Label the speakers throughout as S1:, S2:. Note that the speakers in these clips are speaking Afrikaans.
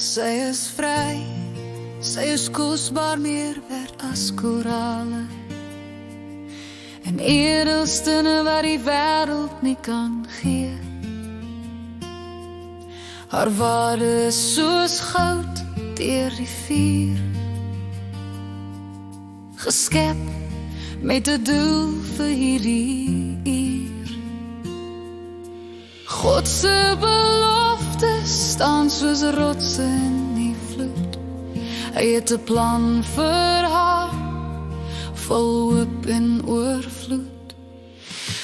S1: Sy is vry, sy is kosbaar meer werd as korale, en edelstene wat die wêreld nie kan gee. Haar waarde is soos goud deur die vuur, geskep met 'n doel vir hierdie uur. God se beloftes staan soos rotse in die vloed. Hy het 'n plan vir haar, vol hoop en oorvloed.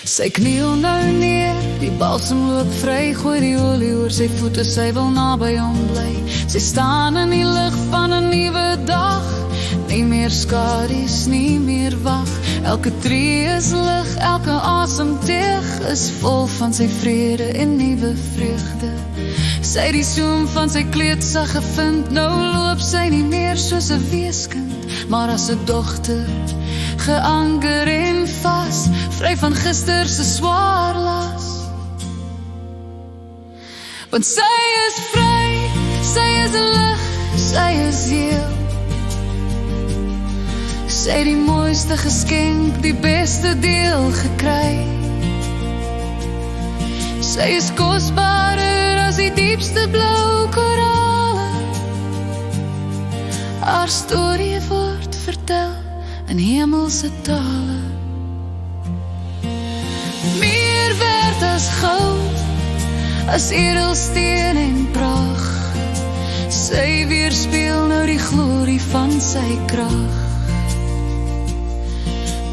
S1: Sy kniel nou neer, die balsem loop vry, gooi die olie oor sy voete, sy wil naby hom bly. Sy staan in die lig van 'n nuwe dag, nie meer skadu's, nie meer wag. Elke tree is lig, elke asemteug is vol van sy vrede en nuwe vreugde. Sy het die soem van sy kleedsag gevind, nou loop sy nie meer soos 'n weeskind, maar as 'n dogter, geanker en vas, vry van gister se swaar las. Want sy is vry, sy is lig, sy is heel. Sy het die mooiste geskenk, die beste deel gekry. Sy is kosbaarder as die diepste blou korale. Haar storie word vertel in hemelse tale. Meer werd as goud, as edelsteen en pracht. Sy weerspieël nou die glorie van sy krag.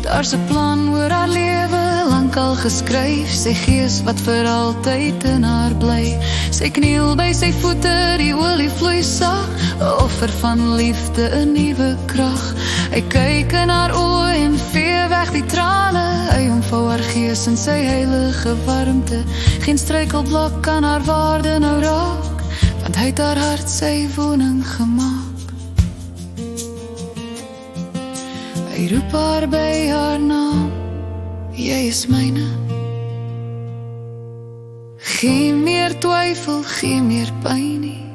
S1: Daar's 'n plan oor haar lewe, lankal geskryf, sy gees wat vir altyd in haar bly. Sy kniel by sy voete, die olie vloei sag, 'n offer van liefde, 'n nuwe krag. Hy kyk in haar oë en vee weg die trane, hy omvou haar gees in sy heilige warmte. Geen struikelblok kan haar waarde nou raak, want hy het haar hart sy woning gemaak. Hy roep haar by haar naam, jy is myne. Geen meer twyfel, geen meer pyn nie.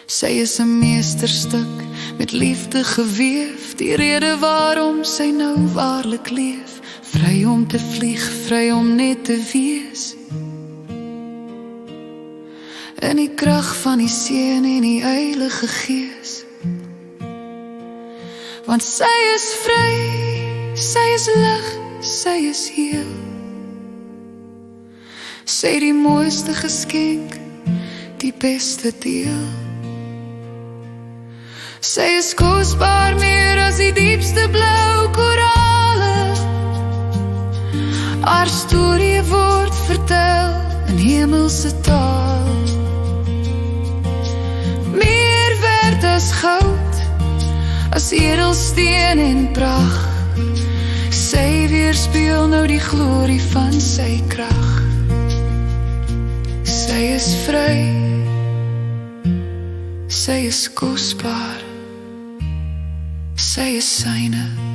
S1: Sy is 'n meesterstuk, met liefde geweef, die rede waarom sy nou waarlik leef. Vry om te vlieg, vry om net te wees, in die krag van die Seun en die Heilige Gees. Want sy is vry, sy is lig, sy is heel. Sy het die mooiste geskenk, die beste deel. Sy is kosbaar meer as die diepste blou korale. Haar storie word vertel in hemelse taal. Meer werd as goud, as edelsteen en pracht. Sy weerspieël nou die glorie van sy krag. Sy is vry, sy is kosbaar, sy is syne.